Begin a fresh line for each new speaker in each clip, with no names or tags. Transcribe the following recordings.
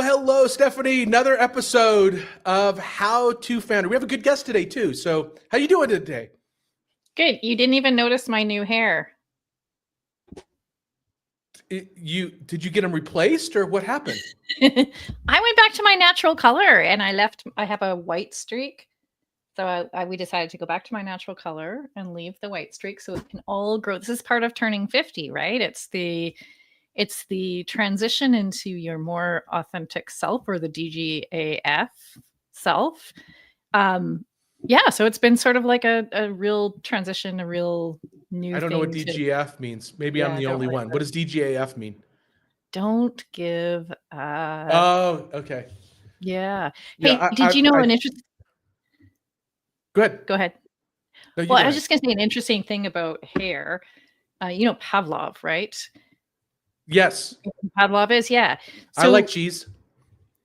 Hello, Stephanie. Another episode of How to Founder. We have a good guest today too. So, how you doing today?
Good. You didn't even notice my new hair.
Did you get them replaced or what happened?
I went back to my natural color and I have a white streak. So we decided to go back to my natural color and leave the white streak so it can all grow. This is part of turning 50, right? It's the transition into your more authentic self, or the DGAF self. Yeah, so it's been sort of like a real transition, a real new thing.
I don't know what DGAF means. Maybe I'm the only one. What does DGAF mean?
Don't give up.
Oh, okay.
Yeah. Hey, did you know an interesting...
Good.
Go ahead.
No,
well, I was just going to say an interesting thing about hair. You know Pavlov, right?
Yes.
Pavlov is, yeah.
So I like cheese.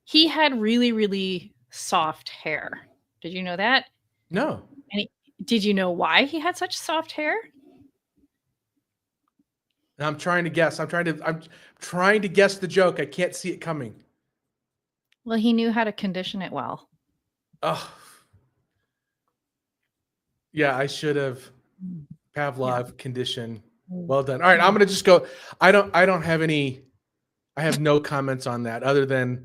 He had really, really soft hair. Did you know that?
No.
And did you know why he had such soft hair?
I'm trying to guess. I'm trying to guess the joke. I can't see it coming.
Well, he knew how to condition it well.
Oh. Yeah, I should have. Pavlov condition. Well done. All right, I'm gonna just go. I have no comments on that other than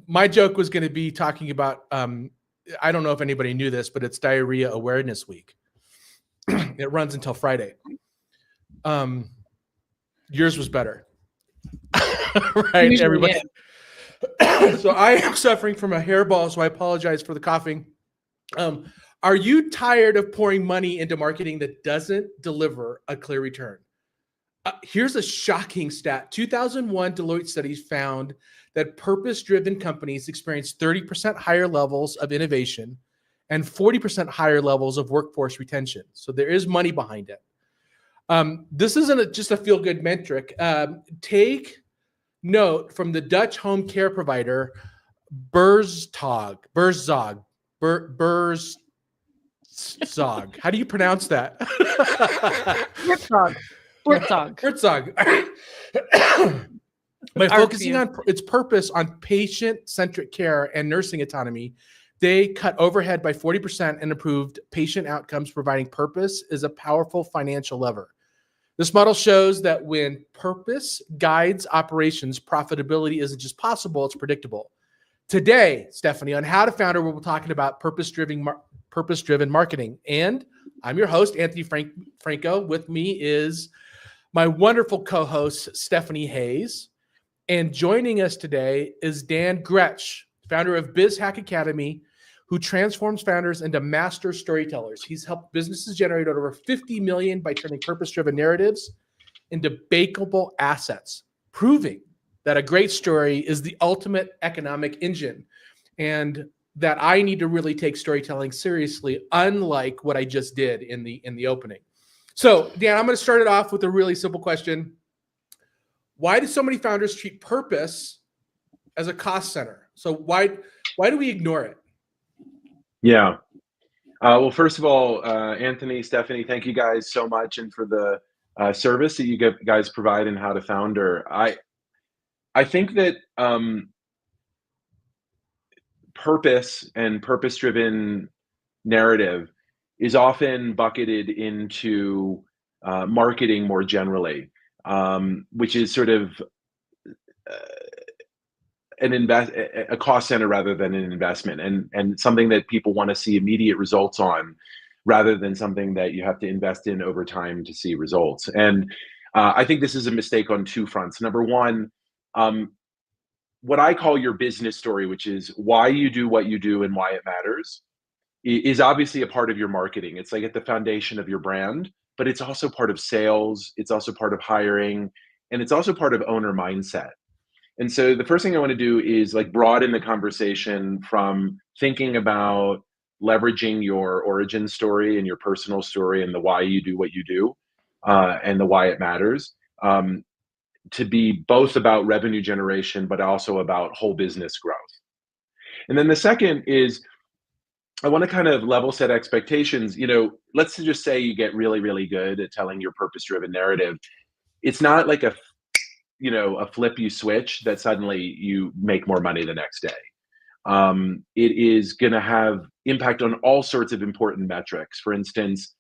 my joke was gonna be talking about I don't know if anybody knew this, but it's Diarrhea Awareness Week. It runs until Friday. Yours was better. Right, usually, everybody. Yeah. So I am suffering from a hairball, so I apologize for the coughing. Are you tired of pouring money into marketing that doesn't deliver a clear return? Here's a shocking stat. 2001 Deloitte studies found that purpose-driven companies experience 30% higher levels of innovation and 40% higher levels of workforce retention. So there is money behind it. This isn't just a feel-good metric. Take note from the Dutch home care provider Burzog. How do you pronounce that? Burzog. By focusing on its purpose on patient-centric care and nursing autonomy, they cut overhead by 40% and improved patient outcomes. Providing purpose is a powerful financial lever. This model shows that when purpose guides operations, profitability isn't just possible, it's predictable. Today, Stephanie, on How to Founder, we're talking about purpose-driven marketing. And I'm your host, Anthony Franco. With me is my wonderful co-host, Stephanie Hayes. And joining us today is Dan Grech, founder of BizHack Academy, who transforms founders into master storytellers. He's helped businesses generate over $50 million by turning purpose-driven narratives into bankable assets, proving that a great story is the ultimate economic engine, and that I need to really take storytelling seriously, unlike what I just did in the opening. So, Dan, I'm going to start it off with a really simple question. Why do so many founders treat purpose as a cost center? So why do we ignore it?
Yeah. Well, first of all, Anthony, Stephanie, thank you guys so much, and for the service that you guys provide in How to Founder. I think that purpose and purpose-driven narrative is often bucketed into marketing more generally, which is sort of a cost center rather than an investment, and something that people want to see immediate results on, rather than something that you have to invest in over time to see results. And I think this is a mistake on two fronts. Number one, what I call your business story, which is why you do what you do and why it matters, is obviously a part of your marketing. It's like at the foundation of your brand, but it's also part of sales. It's also part of hiring, and it's also part of owner mindset. And so the first thing I want to do is like broaden the conversation from thinking about leveraging your origin story and your personal story and the why you do what you do, and the why it matters, to be both about revenue generation, but also about whole business growth. And then the second is I want to kind of level set expectations. Let's just say you get really, really good at telling your purpose driven narrative. It's not like a flip you switch that suddenly you make more money the next day. It is going to have impact on all sorts of important metrics. For instance,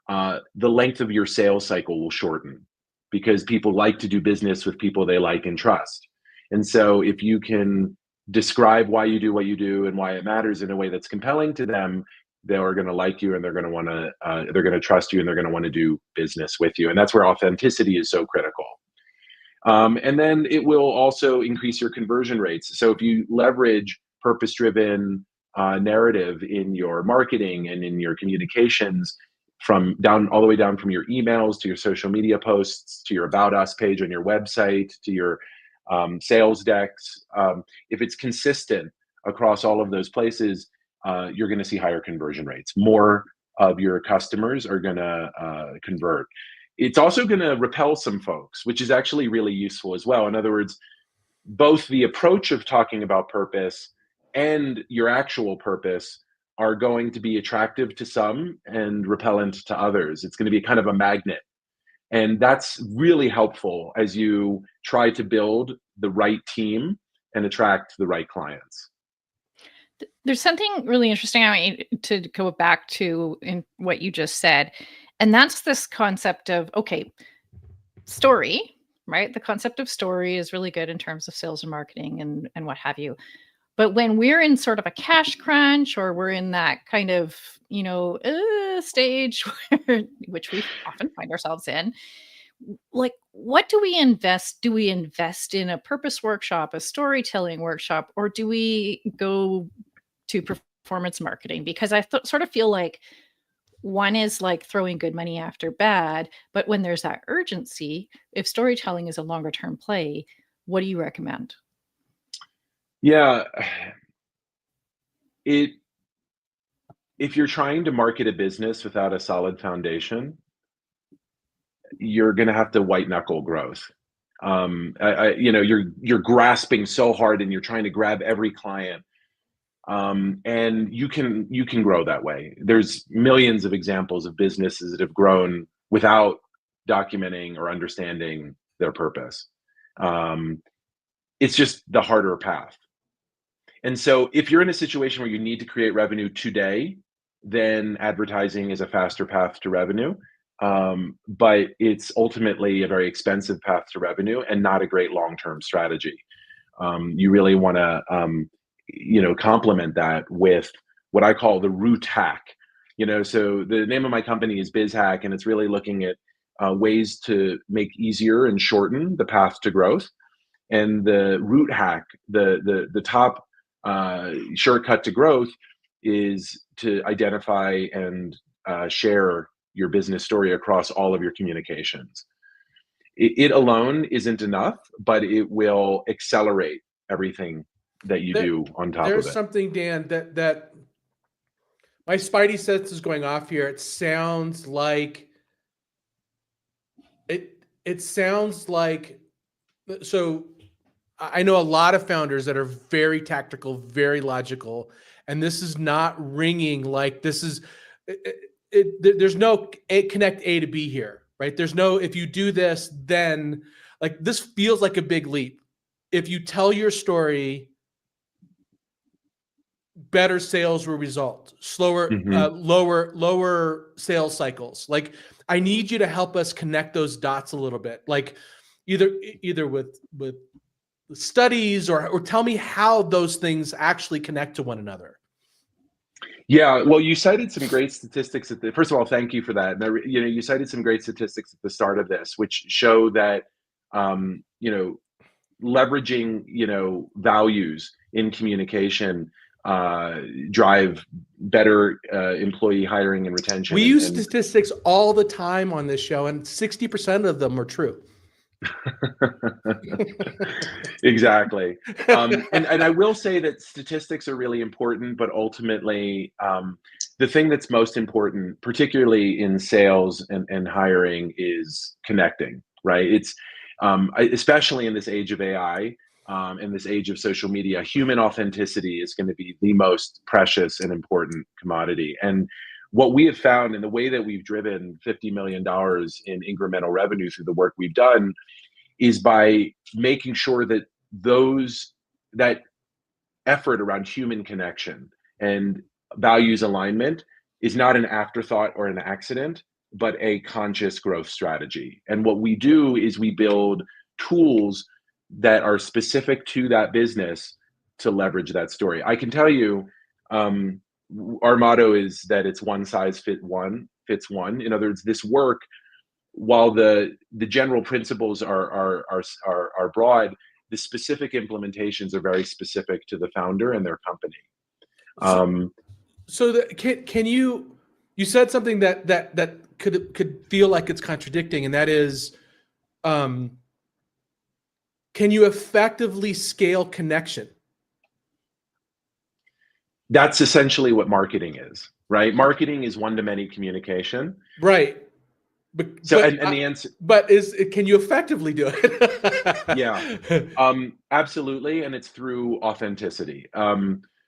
the length of your sales cycle will shorten because people like to do business with people they like and trust. And so if you can describe why you do what you do and why it matters in a way that's compelling to them, they are going to like you and they're going to want to they're going to trust you and they're going to want to do business with you. And that's where authenticity is so critical. And then it will also increase your conversion rates. So if you leverage purpose-driven narrative in your marketing and in your communications, from down all the way down from your emails to your social media posts to your About Us page on your website to your sales decks, if it's consistent across all of those places, you're going to see higher conversion rates. More of your customers are going to convert. It's also going to repel some folks, which is actually really useful as well. In other words, both the approach of talking about purpose and your actual purpose are going to be attractive to some and repellent to others. It's going to be kind of a magnet. And that's really helpful as you try to build the right team and attract the right clients.
There's something really interesting I want you to go back to in what you just said. And that's this concept of, okay, story, right? The concept of story is really good in terms of sales and marketing and what have you. But when we're in sort of a cash crunch or we're in that kind of, stage which we often find ourselves in, like, what do we invest? Do we invest in a purpose workshop, a storytelling workshop, or do we go to performance marketing? Because I sort of feel like one is like throwing good money after bad, but when there's that urgency, if storytelling is a longer term play, what do you recommend?
Yeah, if you're trying to market a business without a solid foundation, you're going to have to white knuckle growth. You're grasping so hard and you're trying to grab every client. And you can grow that way. There's millions of examples of businesses that have grown without documenting or understanding their purpose. It's just the harder path. And so if you're in a situation where you need to create revenue today, then advertising is a faster path to revenue. But it's ultimately a very expensive path to revenue and not a great long-term strategy. You really want to complement that with what I call the root hack. So the name of my company is BizHack, and it's really looking at ways to make easier and shorten the path to growth. And the root hack, the top shortcut to growth, is to identify and share your business story across all of your communications. It alone isn't enough, but it will accelerate everything that you do on top of it.
There's something, Dan, that my spidey sense is going off here. It sounds like so I know a lot of founders that are very tactical, very logical, and this is not ringing like this is there's no connect A to B here, right? There's no, if you do this, then like this feels like a big leap. If you tell your story, better sales will result, slower, lower sales cycles. Like, I need you to help us connect those dots a little bit, like either with studies or tell me how those things actually connect to one another.
Yeah, well, you cited some great statistics first of all, thank you for that. You cited some great statistics at the start of this, which show that, leveraging, values in communication drive better employee hiring and retention.
We use statistics all the time on this show, and 60% of them are true.
Exactly. And I will say that statistics are really important, but ultimately the thing that's most important, particularly in sales and hiring, is connecting, right? Especially in this age of AI, in this age of social media, human authenticity is going to be the most precious and important commodity. And what we have found in the way that we've driven $50 million in incremental revenue through the work we've done is by making sure that that effort around human connection and values alignment is not an afterthought or an accident, but a conscious growth strategy. And what we do is we build tools that are specific to that business to leverage that story. I can tell you, our motto is that it's one size fits one. In other words, this work, while the general principles are broad, the specific implementations are very specific to the founder and their company.
Can you said something that could feel like it's contradicting, and that is, can you effectively scale connection?
That's essentially what marketing is, right? Marketing is one-to-many communication,
right?
The answer,
can you effectively do it?
Yeah, absolutely, and it's through authenticity.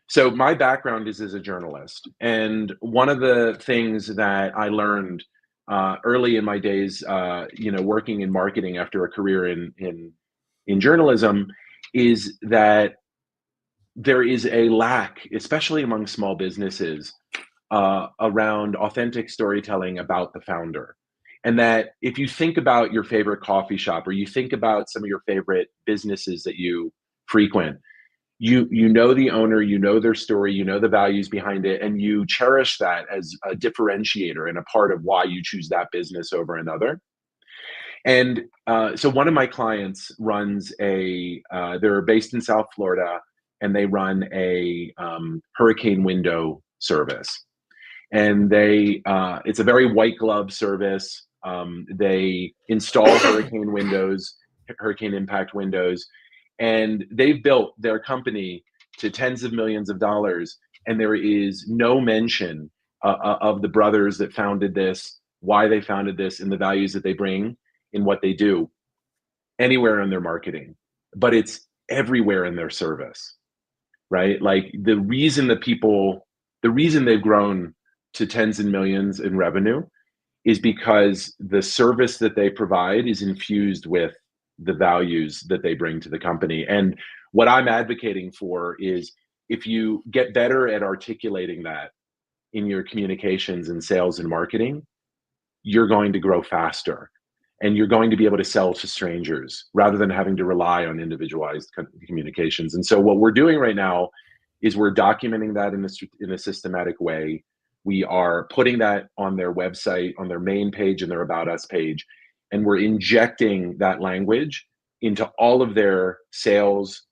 So my background is as a journalist, and one of the things that I learned early in my days, working in marketing after a career in journalism, is that there is a lack, especially among small businesses, around authentic storytelling about the founder. And that if you think about your favorite coffee shop, or you think about some of your favorite businesses that you frequent, you know the owner, you know their story, you know the values behind it, and you cherish that as a differentiator and a part of why you choose that business over another. And so one of my clients runs they're based in South Florida, and they run a hurricane window service. And it's a very white glove service. They install hurricane impact windows, and they've built their company to tens of millions of dollars. And there is no mention of the brothers that founded this, why they founded this, and the values that they bring in what they do anywhere in their marketing, but it's everywhere in their service, right? Like the reason they've grown to tens and millions in revenue is because the service that they provide is infused with the values that they bring to the company. And what I'm advocating for is, if you get better at articulating that in your communications and sales and marketing, you're going to grow faster, and you're going to be able to sell to strangers rather than having to rely on individualized communications. And so what we're doing right now is we're documenting that in a systematic way. We are putting that on their website, on their main page and their About Us page, and we're injecting that language into all of their sales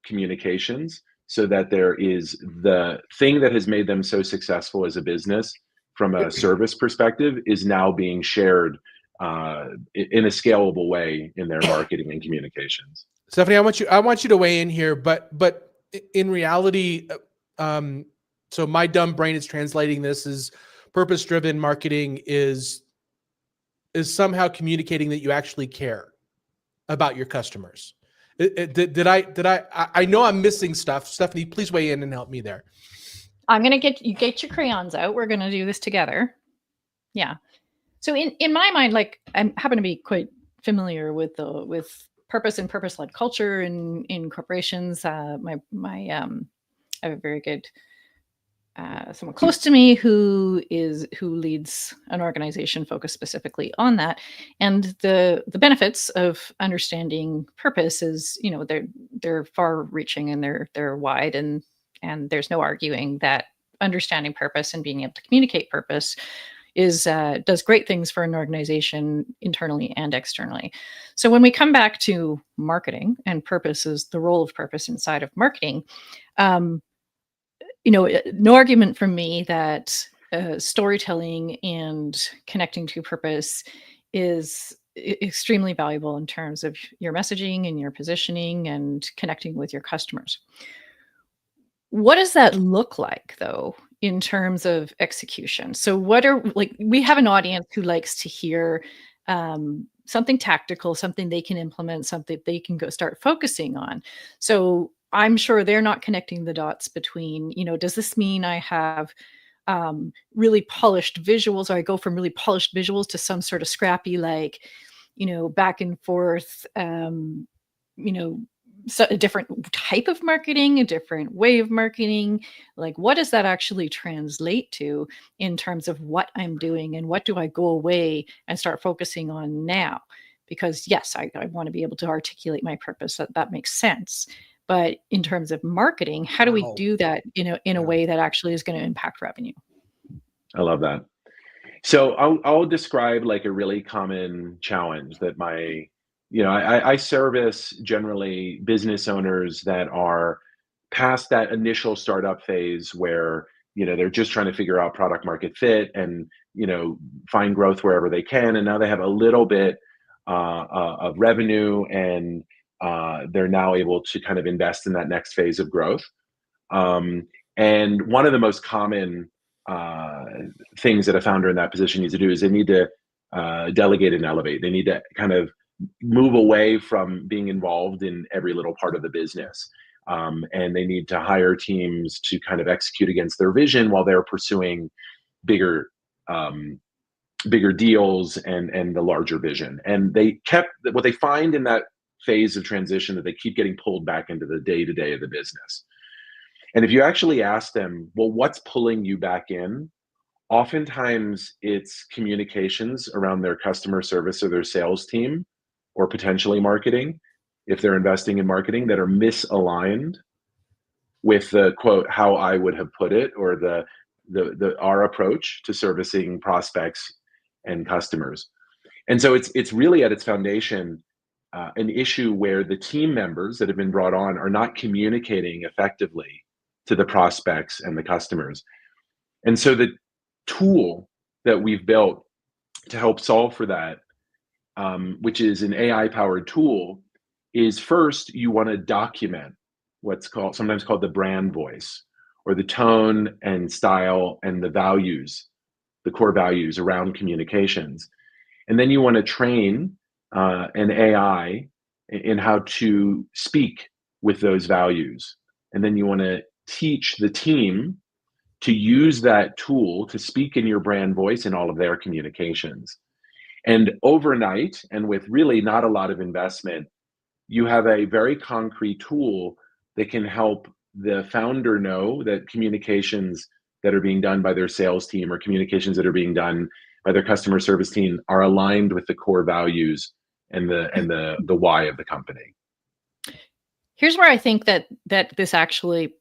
communications, so that there is the thing that has made them so successful as a business from a service perspective is now being shared in a scalable way in their marketing and communications.
Stephanie, I want you to weigh in here, but in reality, so my dumb brain is translating this as purpose-driven marketing is somehow communicating that you actually care about your customers. I know I'm missing stuff. Stephanie, please weigh in and help me there.
I'm going to get your crayons out. We're going to do this together. Yeah. So in my mind, like, I happen to be quite familiar with purpose and purpose-led culture in corporations. I have a very good someone close to me who leads an organization focused specifically on that. And the benefits of understanding purpose is, they're far-reaching and they're wide, and there's no arguing that understanding purpose and being able to communicate purpose does great things for an organization internally and externally. So when we come back to marketing and purpose is the role of purpose inside of marketing, no argument from me that storytelling and connecting to purpose is extremely valuable in terms of your messaging and your positioning and connecting with your customers. What does that look like, though, in terms of execution. So what are, like, we have an audience who likes to hear something tactical, something they can implement, something they can go start focusing on. So I'm sure they're not connecting the dots between, does this mean I have really polished visuals, or I go from really polished visuals to some sort of scrappy, like, back and forth, you know, so a different type of marketing, a different way of marketing. Like, what does that actually translate to in terms of what I'm doing, and what do I go away and start focusing on now? Because yes, I want to be able to articulate my purpose. That makes sense. But in terms of marketing, how do we
Wow.
do that in a
Yeah.
way that actually is going to impact revenue?
I love that. So I'll describe like a really common challenge that I service generally business owners that are past that initial startup phase where, they're just trying to figure out product market fit and, find growth wherever they can. And now they have a little bit of revenue, and they're now able to kind of invest in that next phase of growth. Um, and one of the most common uh, things that a founder in that position needs to do is they need to delegate and elevate. They need to kind of move away from being involved in every little part of the business. And they need to hire teams to kind of execute against their vision while they're pursuing bigger um, bigger deals and the larger vision. And what they find in that phase of transition, that they keep getting pulled back into the day to day of the business. And if you actually ask them, well, what's pulling you back in? Oftentimes it's communications around their customer service or their sales team, or potentially marketing, if they're investing in marketing, that are misaligned with the quote, how I would have put it, or the our approach to servicing prospects and customers. And so it's really at its foundation an issue where the team members that have been brought on are not communicating effectively to the prospects and the customers. And so the tool that we've built to help solve for that, which is an AI-powered tool, is first you want to document sometimes called the brand voice, or the tone and style and the values, the core values around communications. And then you want to train an AI in how to speak with those values. And then you want to teach the team to use that tool to speak in your brand voice in all of their communications. And overnight, and with really not a lot of investment, you have a very concrete tool that can help the founder know that communications that are being done by their sales team, or communications that are being done by their customer service team, are aligned with the core values and the why of the company.
Here's where I think that this actually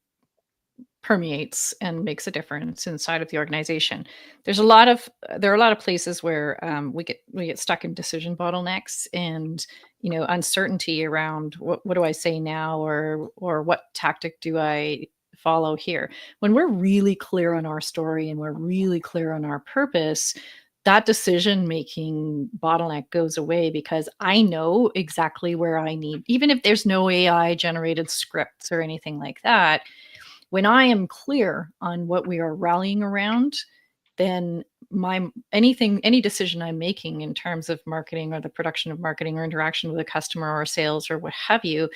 permeates and makes a difference inside of the organization. There are a lot of places where we get stuck in decision bottlenecks, and uncertainty around what do I say now, or what tactic do I follow here. When we're really clear on our story and we're really clear on our purpose, that decision making bottleneck goes away, because I know exactly where I need, even if there's no AI generated scripts or anything like that. When I am clear on what we are rallying around, then any decision I'm making in terms of marketing, or the production of marketing, or interaction with a customer or sales or what have you,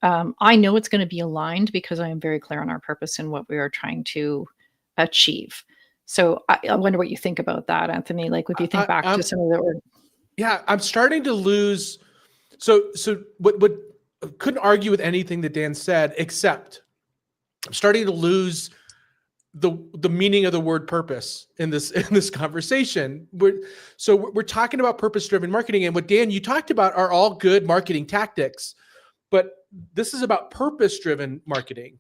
I know it's going to be aligned, because I am very clear on our purpose and what we are trying to achieve. So I wonder what you think about that, Anthony. Like, if you think back to some of the
Yeah, I'm starting to lose. So what couldn't argue with anything that Dan said, except I'm starting to lose the meaning of the word purpose in this conversation. We're talking about purpose-driven marketing, and what Dan, you talked about, are all good marketing tactics, but this is about purpose-driven marketing.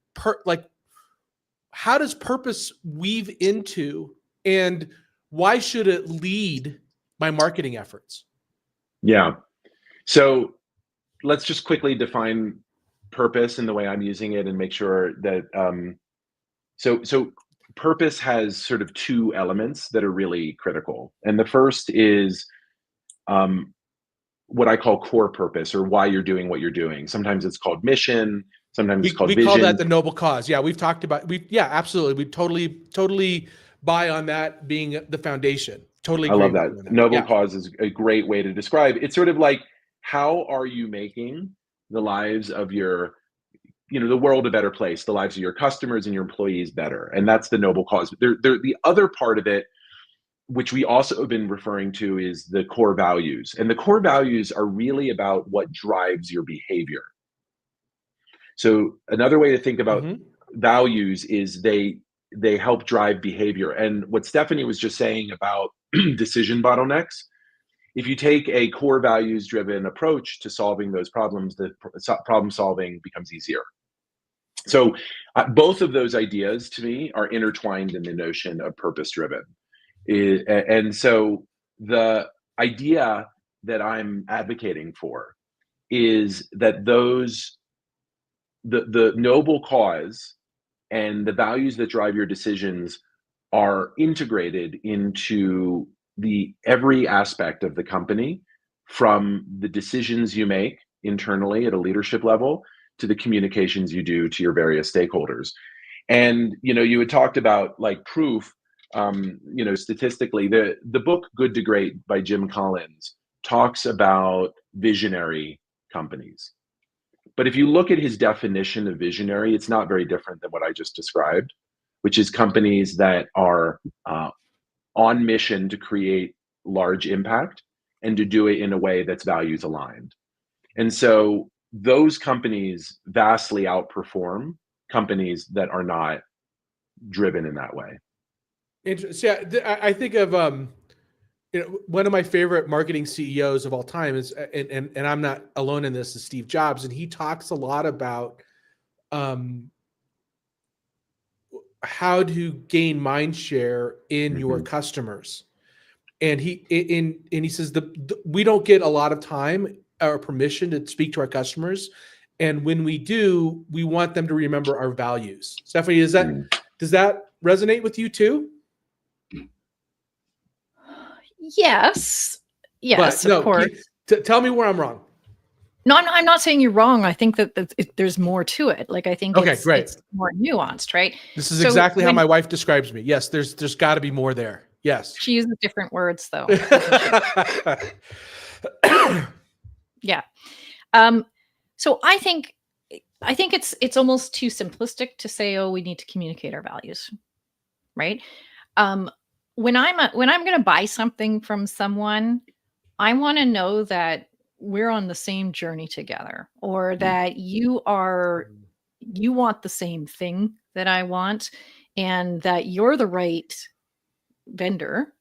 How does purpose weave into, and why should it lead my marketing efforts?
Yeah. So let's just quickly define purpose in the way I'm using it, and make sure that so purpose has sort of two elements that are really critical. And the first is what I call core purpose, or why you're doing what you're doing. Sometimes it's called mission, Sometimes it's called
we
vision.
call that the noble cause. Yeah, we've talked about yeah, absolutely. We totally buy on that being the foundation. Totally
I
agree
love
with
that.
you on that.
Noble
Yeah.
cause is a great way to describe. It's sort of like, how are you making the lives of your, the world a better place, the lives of your customers and your employees better? And that's the noble cause. The other part of it, which we also have been referring to, is the core values. And the core values are really about what drives your behavior. So another way to think about values is they help drive behavior. And what Stephanie was just saying about decision bottlenecks, if you take a core values driven approach to solving those problems, the problem solving becomes easier. So both of those ideas to me are intertwined in the notion of purpose driven. And so the idea that I'm advocating for is that the noble cause and the values that drive your decisions are integrated into every aspect of the company, from the decisions you make internally at a leadership level to the communications you do to your various stakeholders. And you had talked about like proof. Statistically, the book Good to Great by Jim Collins talks about visionary companies. But if you look at his definition of visionary, it's not very different than what I just described, which is companies that are on mission to create large impact and to do it in a way that's values aligned. And so those companies vastly outperform companies that are not driven in that way.
Interesting. Yeah, I think of one of my favorite marketing CEOs of all time is, and I'm not alone in this, is Steve Jobs, and he talks a lot about how to gain mind share in your customers. And he says we don't get a lot of time or permission to speak to our customers, and when we do, we want them to remember our values. Stephanie, does that resonate with you too?
Yes,
But
of course.
Tell me where I'm wrong.
No, I'm not saying you're wrong. I think that there's more to it. Like, I think it's more nuanced, right?
This is exactly how my wife describes me. Yes, there's got to be more there. Yes.
She uses different words though. Yeah. So I think it's almost too simplistic to say, oh, we need to communicate our values, right? When I'm going to buy something from someone, I want to know that we're on the same journey together, or that you want the same thing that I want, and that you're the right vendor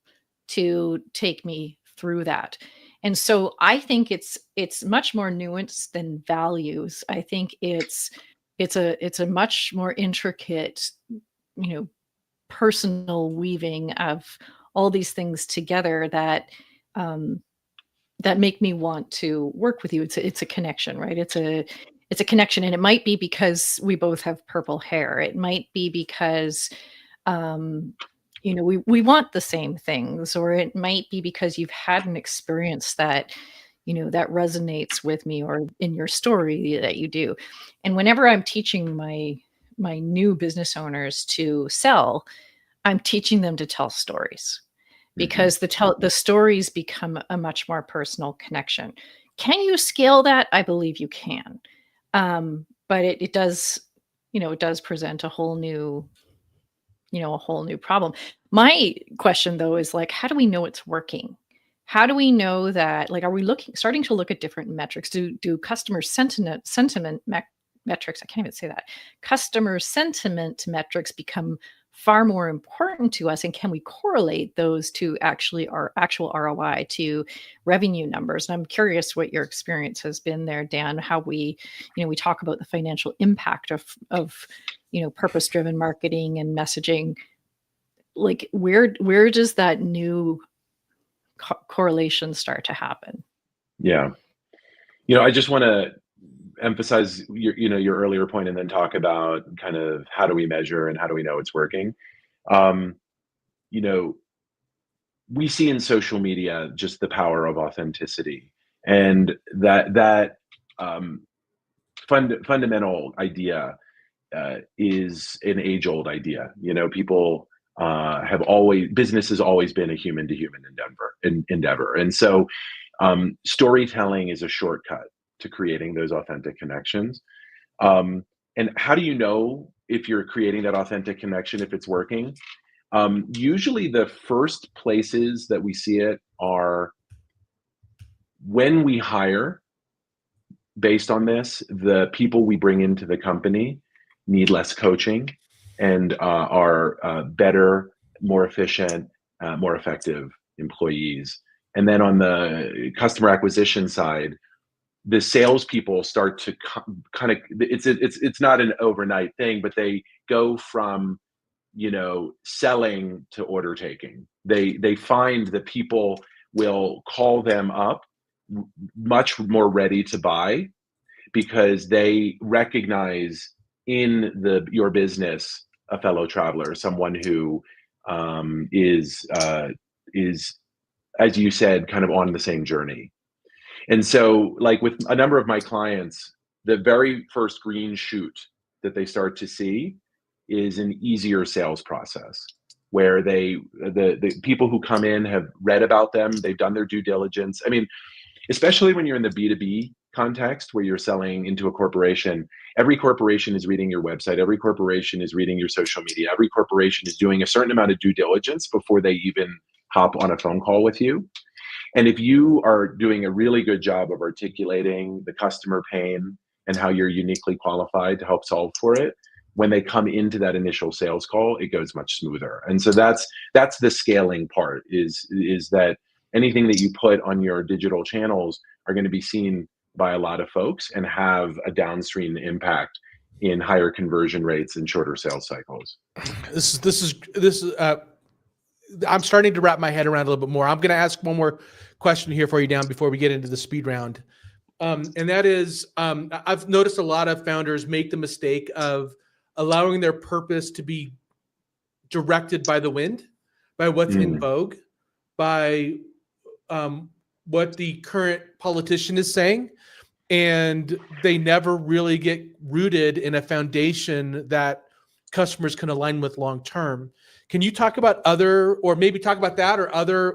to take me through that. And so I think it's much more nuanced than values. I think it's a much more intricate, personal weaving of all these things together that make me want to work with you. It's a connection, right? It's a connection, and it might be because we both have purple hair. It might be because we want the same things, or it might be because you've had an experience that that resonates with me, or in your story that you do. And whenever I'm teaching my new business owners to sell, I'm teaching them to tell stories, because the stories become a much more personal connection. Can you scale that? I believe you can. But it does, it does present a whole new problem. My question though is like, how do we know it's working? How do we know that, like, are we starting to look at different metrics? Do customer sentiment metrics, I can't even say that. Customer sentiment metrics become far more important to us, and can we correlate those to actually our actual ROI, to revenue numbers? And I'm curious what your experience has been there, Dan, how we talk about the financial impact of purpose-driven marketing and messaging. Like, where does that new correlation start to happen?
Yeah. I just want to emphasize your earlier point, and then talk about kind of how do we measure and how do we know it's working. We see in social media just the power of authenticity, and that fundamental idea is an age-old idea. People business has always been a human-to-human endeavor, and so storytelling is a shortcut to creating those authentic connections. And how do you know if you're creating that authentic connection, if it's working? Usually the first places that we see it are when we hire. Based on this, the people we bring into the company need less coaching and are better, more efficient, more effective employees. And then on the customer acquisition side, the salespeople start to kind of, it's not an overnight thing, but they go from selling to order taking. They find that people will call them up much more ready to buy because they recognize in your business a fellow traveler, someone who is, as you said, kind of on the same journey. And so, like with a number of my clients, the very first green shoot that they start to see is an easier sales process, where the people who come in have read about them, they've done their due diligence. I mean, especially when you're in the B2B context where you're selling into a corporation, every corporation is reading your website, every corporation is reading your social media, every corporation is doing a certain amount of due diligence before they even hop on a phone call with you. And if you are doing a really good job of articulating the customer pain and how you're uniquely qualified to help solve for it, when they come into that initial sales call, it goes much smoother. And so that's the scaling part, is that anything that you put on your digital channels are going to be seen by a lot of folks and have a downstream impact in higher conversion rates and shorter sales cycles.
This is I'm starting to wrap my head around a little bit more. I'm going to ask one more question here for you, Dan, before we get into the speed round. And that is, I've noticed a lot of founders make the mistake of allowing their purpose to be directed by the wind, by what's in vogue, by what the current politician is saying. And they never really get rooted in a foundation that customers can align with long term. Can you talk about other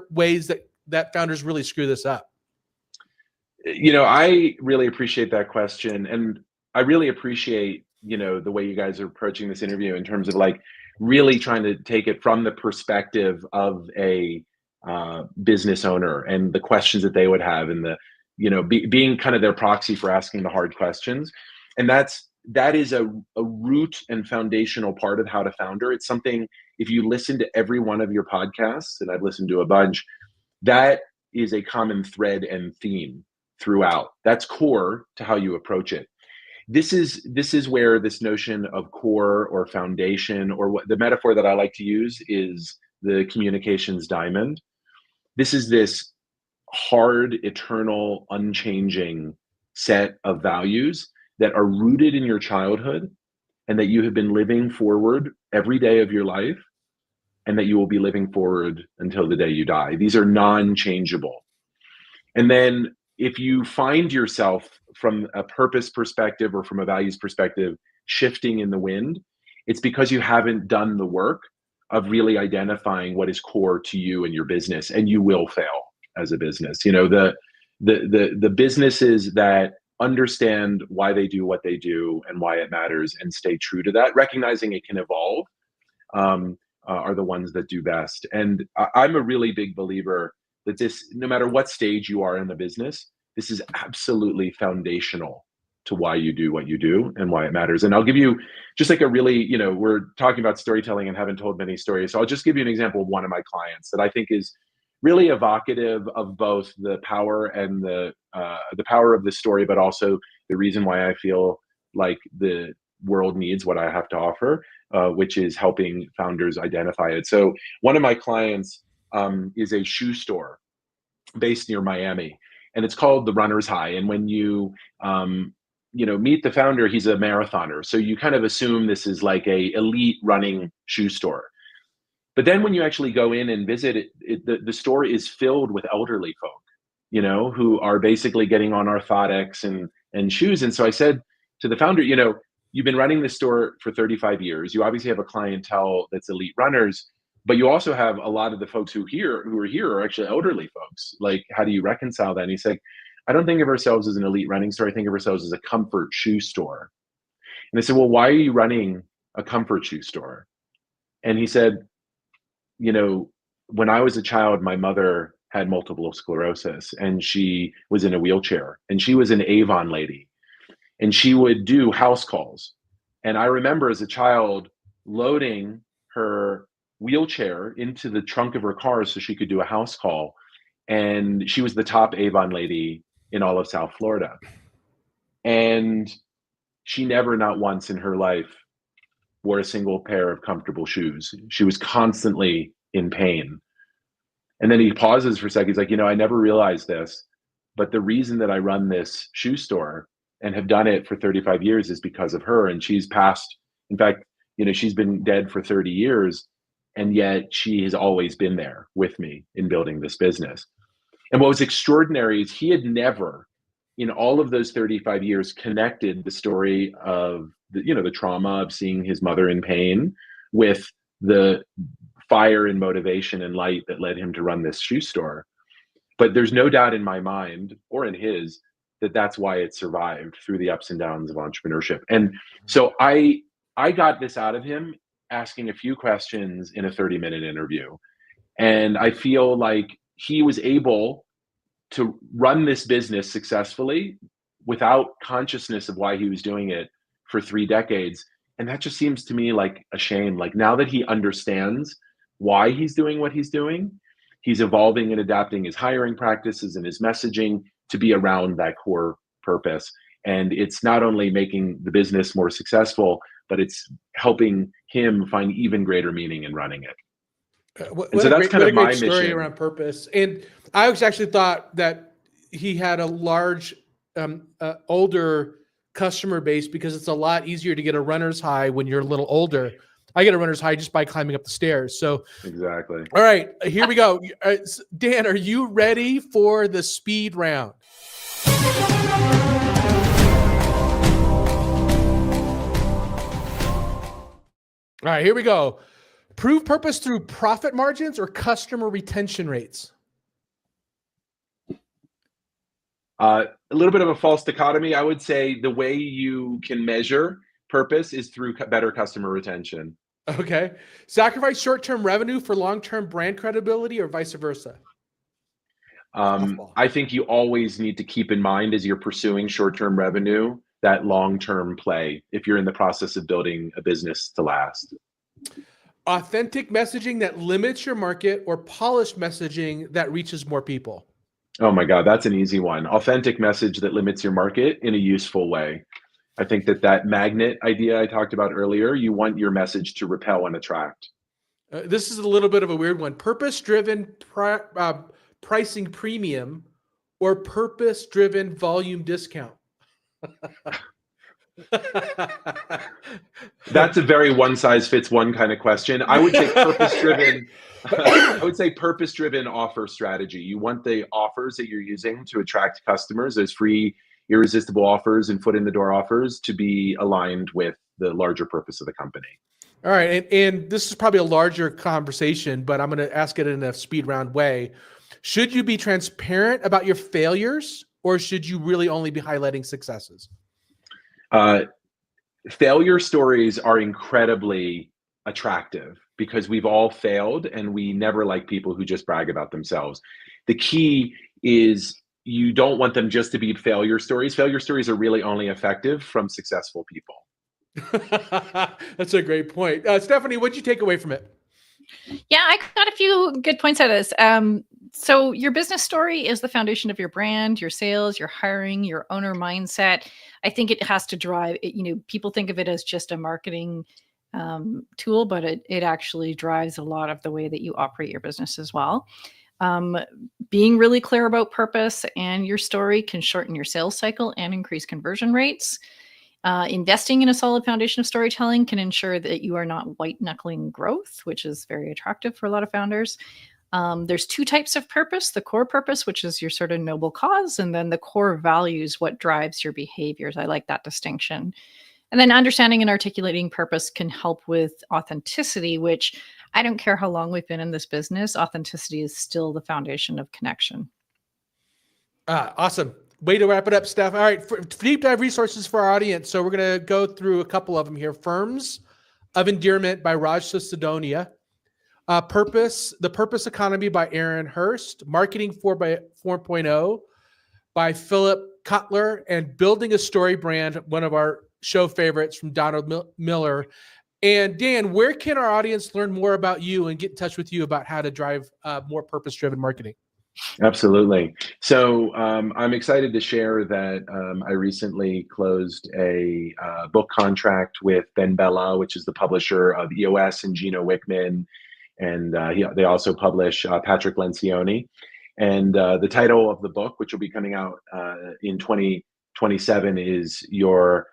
ways that founders really screw this up?
I really appreciate that question. And I really appreciate, the way you guys are approaching this interview in terms of like really trying to take it from the perspective of a business owner and the questions that they would have, and being kind of their proxy for asking the hard questions. And that is a root and foundational part of how to founder. It's something, if you listen to every one of your podcasts, and I've listened to a bunch, that is a common thread and theme throughout. That's core to how you approach it. This is where this notion of core or foundation, or what the metaphor that I like to use is the communications diamond. This is this hard, eternal, unchanging set of values that are rooted in your childhood and that you have been living forward every day of your life, and that you will be living forward until the day you die. These are non-changeable. And then if you find yourself from a purpose perspective or from a values perspective shifting in the wind, it's because you haven't done the work of really identifying what is core to you and your business, and you will fail as a business. The businesses that understand why they do what they do and why it matters and stay true to that, recognizing it can evolve, are the ones that do best. And I'm a really big believer that this, no matter what stage you are in the business, this is absolutely foundational to why you do what you do and why it matters. And I'll give you just like a really, we're talking about storytelling and haven't told many stories. So I'll just give you an example of one of my clients that I think is really evocative of both the power and the power of the story, but also the reason why I feel like the world needs what I have to offer, which is helping founders identify it. So one of my clients is a shoe store based near Miami, and it's called the Runner's High. And when you meet the founder, he's a marathoner, so you kind of assume this is like a elite running shoe store. But then when you actually go in and visit it, the store is filled with elderly folk, who are basically getting on orthotics and shoes. And so I said to the founder, you've been running this store for 35 years. You obviously have a clientele that's elite runners, but you also have a lot of the folks who are here are actually elderly folks. Like, how do you reconcile that? And he's like, I don't think of ourselves as an elite running store. I think of ourselves as a comfort shoe store. And I said, well, why are you running a comfort shoe store? And he said, when I was a child, my mother had multiple sclerosis and she was in a wheelchair, and she was an Avon lady, and she would do house calls. And I remember as a child loading her wheelchair into the trunk of her car so she could do a house call. And she was the top Avon lady in all of South Florida. And she never, not once in her life, wore a single pair of comfortable shoes. She was constantly in pain. And then he pauses for a second. He's like, I never realized this, but the reason that I run this shoe store and have done it for 35 years is because of her. And she's passed, in fact, she's been dead for 30 years, and yet she has always been there with me in building this business. And what was extraordinary is he had never, in all of those 35 years, connected the story of the trauma of seeing his mother in pain with the fire and motivation and light that led him to run this shoe store. But there's no doubt in my mind, or in his, that that's why it survived through the ups and downs of entrepreneurship. And so I got this out of him asking a few questions in a 30-minute interview. And I feel like he was able to run this business successfully without consciousness of why he was doing it for 3 decades. And that just seems to me like a shame. Like, now that he understands why he's doing what he's doing, he's evolving and adapting his hiring practices and his messaging to be around that core purpose. And it's not only making the business more successful, but it's helping him find even greater meaning in running it.
So that's kind of my mission around purpose. And I actually thought that he had a large, older customer base, because it's a lot easier to get a runner's high when you're a little older. I get a runner's high just by climbing up the stairs. So
exactly.
All right, here we go. Dan, are you ready for the speed round? All right, here we go. Prove purpose through profit margins or customer retention rates?
A little bit of a false dichotomy. I would say the way you can measure purpose is through better customer retention.
Okay. Sacrifice short-term revenue for long-term brand credibility, or vice versa?
I think you always need to keep in mind, as you're pursuing short-term revenue, that long-term play if you're in the process of building a business to last.
Authentic messaging that limits your market, or polished messaging that reaches more people?
Oh my God, that's an easy one. Authentic message that limits your market in a useful way. I think that magnet idea I talked about earlier, you want your message to repel and attract.
This is a little bit of a weird one. Purpose-driven pricing premium or purpose-driven volume discount?
That's a very one-size-fits-one kind of question. I would say purpose-driven. I would say purpose-driven offer strategy. You want the offers that you're using to attract customers, those free, irresistible offers and foot-in-the-door offers, to be aligned with the larger purpose of the company.
All right, and this is probably a larger conversation, but I'm going to ask it in a speed round way. Should you be transparent about your failures, or should you really only be highlighting successes?
Failure stories are incredibly attractive because we've all failed, and we never like people who just brag about themselves. The key is you don't want them just to be failure stories. Failure stories are really only effective from successful people.
That's a great point. Stephanie, what'd you take away from it?
Yeah, I got a few good points out of this. So your business story is the foundation of your brand, your sales, your hiring, your owner mindset. I think it has to drive it. People think of it as just a marketing tool, but it actually drives a lot of the way that you operate your business as well. Being really clear about purpose and your story can shorten your sales cycle and increase conversion rates. Investing in a solid foundation of storytelling can ensure that you are not white knuckling growth, which is very attractive for a lot of founders. There's two types of purpose: the core purpose, which is your sort of noble cause, and then the core values, what drives your behaviors. I like that distinction. And then understanding and articulating purpose can help with authenticity, which I don't care how long we've been in this business, authenticity is still the foundation of connection.
Awesome. Way to wrap it up, Steph. All right, for deep dive resources for our audience. So we're going to go through a couple of them here. Firms of Endearment by Raj Sisodia. The Purpose Economy by Aaron Hurst. Marketing 4.0 by Philip Cutler. And Building a Story Brand, one of our show favorites from Donald Miller. And Dan, where can our audience learn more about you and get in touch with you about how to drive more purpose-driven marketing?
Absolutely. So I'm excited to share that I recently closed a book contract with Ben Bella, which is the publisher of EOS and Gino Wickman. And they also publish Patrick Lencioni. And the title of the book, which will be coming out in 2027, is Your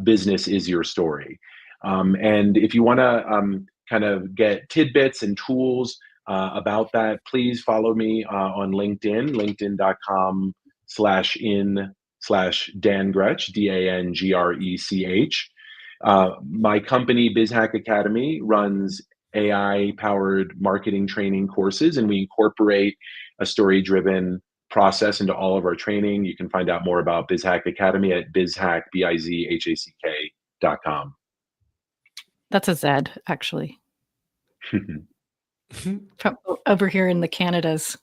Business is Your Story. And if you want to kind of get tidbits and tools about that, please follow me on LinkedIn, linkedin.com/in/Dan Grech, DANGRECH. My company, BizHack Academy, runs AI-powered marketing training courses, and we incorporate a story-driven process into all of our training. You can find out more about BizHack Academy at bizhack, bizhack.com.
That's a Z, actually. From over here in the Canadas.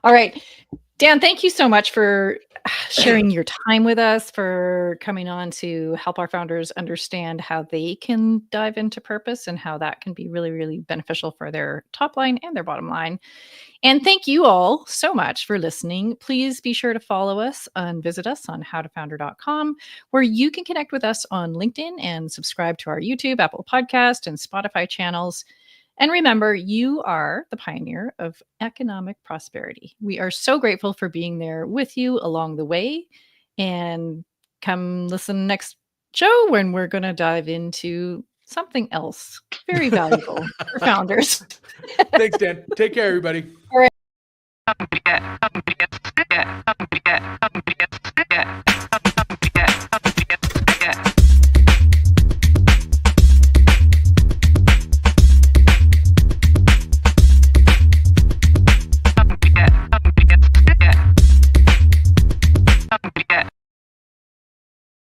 All right. Dan, thank you so much for sharing your time with us, for coming on to help our founders understand how they can dive into purpose and how that can be really, really beneficial for their top line and their bottom line. And thank you all so much for listening. Please be sure to follow us and visit us on howtofounder.com, where you can connect with us on LinkedIn and subscribe to our YouTube, Apple Podcast, and Spotify channels. And remember, you are the pioneer of economic prosperity. We are so grateful for being there with you along the way. And come listen next show when we're going to dive into something else very valuable for founders.
Thanks, Dan. Take care, everybody.
All right.